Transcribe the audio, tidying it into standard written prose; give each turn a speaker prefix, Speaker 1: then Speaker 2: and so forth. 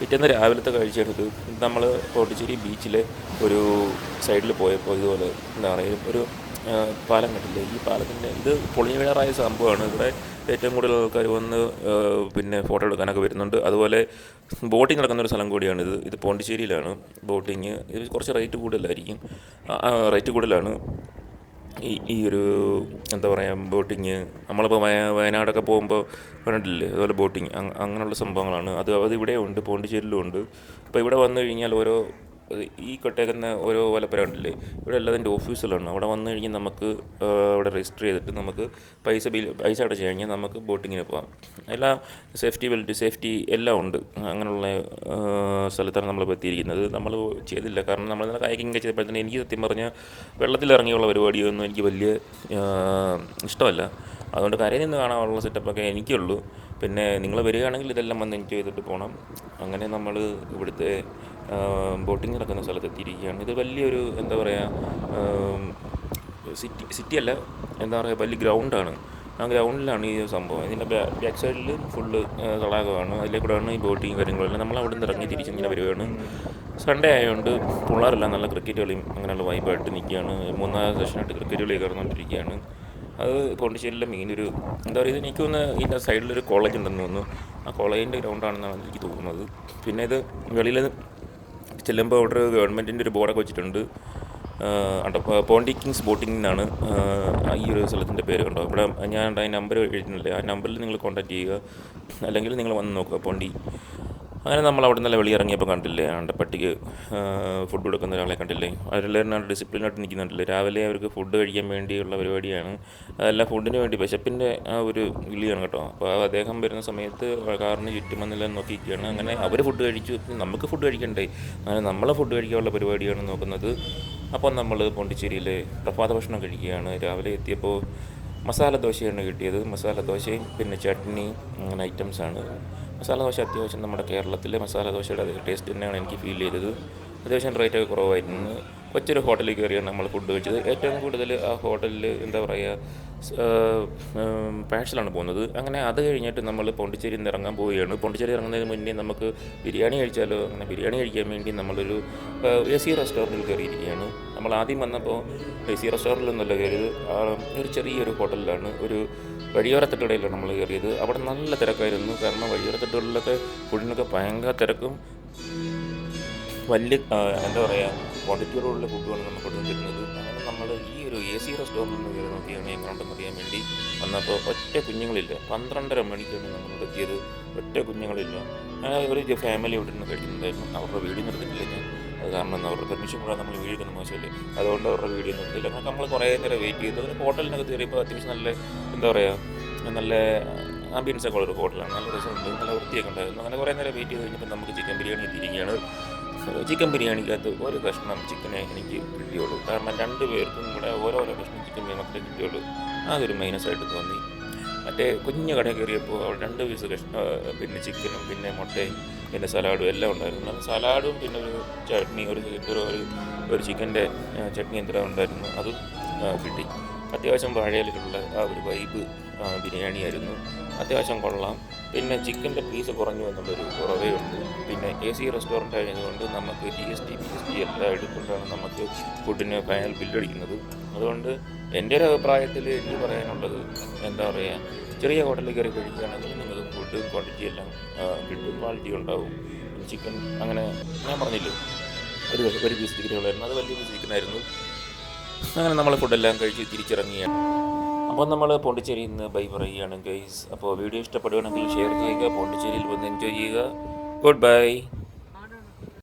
Speaker 1: പിറ്റേന്ന് രാവിലത്തെ കാഴ്ചയാണിത്. നമ്മൾ പോണ്ടിച്ചേരി ബീച്ചിലെ ഒരു സൈഡിൽ പോയപ്പോൾ ഇതുപോലെ എന്താ പറയുക ഒരു പാലം കണ്ടില്ലേ, ഈ പാലത്തിൻ്റെ ഇത് പൊളിഞ്ഞു വീഴാറായ സംഭവമാണ്. ഇവിടെ ഏറ്റവും കൂടുതൽ ആൾക്കാർ വന്ന് പിന്നെ ഫോട്ടോ എടുക്കാനൊക്കെ വരുന്നുണ്ട്. അതുപോലെ ബോട്ടിങ് നടക്കുന്നൊരു സ്ഥലം കൂടിയാണിത്. ഇത് പോണ്ടിച്ചേരിയിലാണ് ബോട്ടിങ്. ഇത് കുറച്ച് റേറ്റ് കൂടുതലായിരിക്കും, റേറ്റ് കൂടുതലാണ് ഈ ഒരു എന്താ പറയുക ബോട്ടിങ്. നമ്മളിപ്പോൾ വയനാടൊക്കെ പോകുമ്പോൾ കണ്ടിട്ടില്ലേ, അതുപോലെ ബോട്ടിങ് അങ്ങനെയുള്ള സംഭവങ്ങളാണ്. അത് ഇവിടെ ഉണ്ട്, പോണ്ടിച്ചേരിയിലും ഉണ്ട്. അപ്പോൾ ഇവിടെ വന്നു കഴിഞ്ഞാൽ ഈ കൊട്ടേക്കുന്ന ഓരോ വലപ്പുര ഉണ്ടല്ലേ, ഇവിടെ എല്ലാതിൻ്റെ ഓഫീസുകളാണ്. അവിടെ വന്നു കഴിഞ്ഞാൽ നമുക്ക് അവിടെ രജിസ്റ്റർ ചെയ്തിട്ട് നമുക്ക് പൈസ അടച്ചു കഴിഞ്ഞാൽ നമുക്ക് ബോട്ടിങ്ങിന് പോകാം. എല്ലാ സേഫ്റ്റി എല്ലാം ഉണ്ട്. അങ്ങനെയുള്ള സ്ഥലത്താണ് നമ്മളിപ്പോൾ എത്തിയിരിക്കുന്നത്. നമ്മൾ ചെയ്തില്ല, കാരണം നമ്മൾ കായക്കിങ് ചെയ്തപ്പോഴത്തേന് എനിക്ക് സത്യം പറഞ്ഞാൽ വെള്ളത്തിലിറങ്ങിയുള്ള പരിപാടിയൊന്നും എനിക്ക് വലിയ ഇഷ്ടമല്ല. അതുകൊണ്ട് കരയിൽ നിന്ന് കാണാനുള്ള സെറ്റപ്പൊക്കെ എനിക്കുള്ളൂ. പിന്നെ നിങ്ങൾ വരികയാണെങ്കിൽ ഇതെല്ലാം വന്ന് എൻജോയ് ചെയ്തിട്ട് പോകണം. അങ്ങനെ നമ്മൾ ഇവിടുത്തെ ബോട്ടിങ് നടക്കുന്ന സ്ഥലത്ത് എത്തിയിരിക്കുകയാണ്. ഇത് വലിയൊരു എന്താ പറയുക സിറ്റിയല്ല, എന്താ പറയുക വലിയ ഗ്രൗണ്ടാണ്. ആ ഗ്രൗണ്ടിലാണ് ഈ സംഭവം. ഇതിൻ്റെ ബാക്ക് സൈഡിൽ ഫുള്ള് തടാകമാണ്. അതിലേക്കൂടെയാണ് ഈ ബോട്ടിങ് കാര്യങ്ങളെല്ലാം. നമ്മൾ അവിടെ നിന്ന് ഇറങ്ങി തിരിച്ചിങ്ങനെ വരികയാണ്. സൺഡേ ആയതുകൊണ്ട് പിള്ളേരെല്ലാം നല്ല ക്രിക്കറ്റ് കളിയും അങ്ങനെയുള്ള വൈബായിട്ട് നിൽക്കുകയാണ്. 3-ാം സെഷനായിട്ട് ക്രിക്കറ്റ് കളി കയറുന്നുകൊണ്ടിരിക്കുകയാണ്. അത് പോണ്ടിച്ചേരിയിലെ മെയിനൊരു എന്താ പറയുക, എനിക്ക് തോന്നുന്നു ഇതിൻ്റെ സൈഡിലൊരു കോളേജ് ഉണ്ടെന്ന് തോന്നുന്നു. ആ കോളേജിൻ്റെ ഗ്രൗണ്ടാണെന്നാണ് എനിക്ക് തോന്നുന്നത്. പിന്നെ ഇത് വെളിയിൽ ചെല്ലുമ്പോൾ അവിടെ ഗവൺമെൻറ്റിൻ്റെ ഒരു ബോർഡൊക്കെ വെച്ചിട്ടുണ്ട്. പോണ്ടി കിങ്സ് ബോട്ടിംഗ് എന്നാണ് ഈ ഒരു സ്ഥലത്തിൻ്റെ പേര്. കണ്ടോ ഇവിടെ ഞാൻ നമ്പർ എഴുതുന്നില്ലേ, ആ നമ്പറിൽ നിങ്ങൾ കോൺടാക്റ്റ് ചെയ്യുക, അല്ലെങ്കിൽ നിങ്ങൾ വന്ന് നോക്കുക പോണ്ടി. അങ്ങനെ നമ്മൾ അവിടെ നിന്നല്ല വെളിയിറങ്ങിയപ്പോൾ കണ്ടില്ലേ, പട്ടിക്ക് ഫുഡ് കൊടുക്കുന്ന ഒരാളെ കണ്ടില്ലേ. അവരെല്ലാവരും ഡിസിപ്ലിനായിട്ട് നിൽക്കുന്നുണ്ടല്ലേ. രാവിലെ അവർക്ക് ഫുഡ് കഴിക്കാൻ വേണ്ടിയുള്ള പരിപാടിയാണ്. അതെല്ലാം ഫുഡിന് വേണ്ടി വിശപ്പിൻ്റെ ആ ഒരു വിളിയാണ് കേട്ടോ. അപ്പോൾ അദ്ദേഹം വരുന്ന സമയത്ത് കാറിന് ചുറ്റും വന്നെല്ലാം നോക്കിയിരിക്കുകയാണ്. അങ്ങനെ അവർ ഫുഡ് കഴിച്ചു, നമുക്ക് ഫുഡ് കഴിക്കണ്ടേ, അങ്ങനെ നമ്മളെ ഫുഡ് കഴിക്കാനുള്ള പരിപാടിയാണ് നോക്കുന്നത്. അപ്പം നമ്മൾ പോണ്ടിച്ചേരിയിൽ പ്രഭാത ഭക്ഷണം കഴിക്കുകയാണ്. രാവിലെ എത്തിയപ്പോൾ മസാല ദോശയാണ് കിട്ടിയത്. മസാല ദോശയും പിന്നെ ചട്നി അങ്ങനെ ഐറ്റംസാണ്. മസാല ദോശ അത്യാവശ്യം നമ്മുടെ കേരളത്തിലെ മസാല ദോശയുടെ അതേ ടേസ്റ്റ് തന്നെയാണ് എനിക്ക് ഫീൽ ചെയ്തത്. അത്യാവശ്യം റേറ്റൊക്കെ കുറവായിരുന്നു. കൊച്ചൊരു ഹോട്ടലിൽ കയറിയാണ് നമ്മൾ ഫുഡ് കഴിച്ചത്. ഏറ്റവും കൂടുതൽ ആ ഹോട്ടലിൽ എന്താ പറയുക പാഴ്സലാണ് പോകുന്നത്. അങ്ങനെ അത് കഴിഞ്ഞിട്ട് നമ്മൾ പോണ്ടിച്ചേരിയിൽ നിന്ന് ഇറങ്ങാൻ പോവുകയാണ്. പോണ്ടിച്ചേരി ഇറങ്ങുന്നതിന് മുന്നേ നമുക്ക് ബിരിയാണി കഴിച്ചാലോ. അങ്ങനെ ബിരിയാണി കഴിക്കാൻ വേണ്ടി നമ്മളൊരു AC റെസ്റ്റോറൻറ്റിൽ കയറിയിരിക്കുകയാണ്. നമ്മൾ ആദ്യം വന്നപ്പോൾ AC റെസ്റ്റോറൻറ്റിലൊന്നുമല്ല കയറിയത്, ഒരു ചെറിയൊരു ഹോട്ടലിലാണ്, ഒരു വഴിയോര തട്ടുകടയിലാണ് നമ്മൾ കയറിയത്. അവിടെ നല്ല തിരക്കായിരുന്നു. കാരണം വഴിയോര തട്ടുകളിലൊക്കെ ഫുഡിനൊക്കെ ഭയങ്കര തിരക്കും വലിയ എന്താ പറയുക ക്വാണ്ടിറ്റിയോടുള്ള ഫുഡുമാണ് നമുക്ക് ഇവിടെ തരുന്നത്. അങ്ങനെ നമ്മൾ ഈ ഒരു AC റെസ്റ്റോറൻറ്റിൽ കയറി നോക്കിയാണ് എങ്ങനെയുണ്ടെന്ന് അറിയാൻ വേണ്ടി വന്നപ്പോൾ ഒറ്റ കുഞ്ഞുങ്ങളില്ല. 12:30 മണിക്കാണ് നമ്മളിവിടെ എത്തിയത്. ഒറ്റ കുഞ്ഞുങ്ങളില്ല. അങ്ങനെ ഒരു ഫാമിലി ഇവിടെ നിന്ന് കഴിക്കുന്നുണ്ടായിരുന്നു. അവരുടെ വീഡിയോ നിർത്തിയിട്ടില്ല ഞാൻ, അത് കാരണം അവരുടെ പെർമിഷൻ കൂടാതെ നമ്മൾ വീഡിയോ എടുക്കുന്ന മോശമല്ലേ, അതുകൊണ്ട് അവരുടെ വീഡിയോ നിർത്തിയില്ല. അങ്ങനെ നമ്മൾ കുറേ നേരം വെയിറ്റ് ചെയ്തു. അങ്ങനെ ഹോട്ടലിനകത്ത് കയറിയപ്പോൾ അത്യാവശ്യം നല്ല എന്താ പറയുക നല്ല ആംബിയൻസൊക്കെ ഉള്ളൊരു ഹോട്ടലാണ്. നല്ല രസമുണ്ട്, നല്ല വൃത്തിയൊക്കെ ഉണ്ടായിരുന്നു. അങ്ങനെ കുറേ നേരം വെയിറ്റ് ചെയ്ത് കഴിഞ്ഞപ്പോൾ നമുക്ക് ചിക്കൻ ബിരിയാണി എത്തിയിരിക്കുകയാണ്. ചിക്കൻ ബിരിയാണിക്കകത്ത് ഒരു കഷ്ണം ചിക്കനെ എനിക്ക് കിട്ടിയുള്ളൂ. കാരണം 2 പേർക്കും കൂടെ ഓരോരോ കഷ്ണം ചിക്കൻ മാത്രമേ കിട്ടിയുള്ളൂ. അതൊരു മൈനസായിട്ട് തോന്നി. മറ്റേ കുഞ്ഞു കടയിൽ കയറിയപ്പോൾ അവിടെ 2 പീസ് പിന്നെ ചിക്കനും പിന്നെ മുട്ടയും പിന്നെ സലാഡും എല്ലാം ഉണ്ടായിരുന്നു. സലാഡും പിന്നെ ഒരു ചട്നി, ഒരു ചിക്കൻ്റെ ചട്നി എന്തെല്ലാം ഉണ്ടായിരുന്നു, അതും കിട്ടി. അത്യാവശ്യം വാഴയിലുള്ള ആ ഒരു വൈബ് ബിരിയാണിയായിരുന്നു. അത്യാവശ്യം കൊള്ളാം. പിന്നെ ചിക്കൻ്റെ പീസ് കുറഞ്ഞു എന്നുള്ളൊരു കുറവേ ഉണ്ട്. പിന്നെ AC റെസ്റ്റോറൻ്റ് ആയതുകൊണ്ട് നമുക്ക് GST PST എല്ലാം എടുത്തുകൊണ്ടാണ് നമുക്ക് ഫുഡിന് ഫൈനൽ ബില്ലടിക്കുന്നത്. അതുകൊണ്ട് എൻ്റെ ഒരു അഭിപ്രായത്തിൽ എനിക്ക് പറയാനുള്ളത് എന്താ പറയുക, ചെറിയ ഹോട്ടലിൽ കയറി കഴിക്കുകയാണെങ്കിൽ നിങ്ങൾക്ക് ഫുഡ് ക്വാണ്ടിറ്റി എല്ലാം കിട്ടും, ക്വാളിറ്റി ഉണ്ടാവും. ചിക്കൻ അങ്ങനെ ഞാൻ പറഞ്ഞില്ലേ ഒരു പീസ് ചിക്കനുകളായിരുന്നു, അത് വലിയ പീസ് ചിക്കനായിരുന്നു. അങ്ങനെ നമ്മൾ ഫുഡെല്ലാം കഴിച്ച് തിരിച്ചിറങ്ങിയാണ്. അപ്പോൾ നമ്മൾ പോണ്ടിച്ചേരിയിൽ നിന്ന് ബൈ പറയുകയാണ് ഗൈസ്. അപ്പോൾ വീഡിയോ ഇഷ്ടപ്പെടുകയാണെങ്കിൽ ഷെയർ ചെയ്യുക, പോണ്ടിച്ചേരിയിൽ വന്ന് എൻജോയ് ചെയ്യുക. Good bye.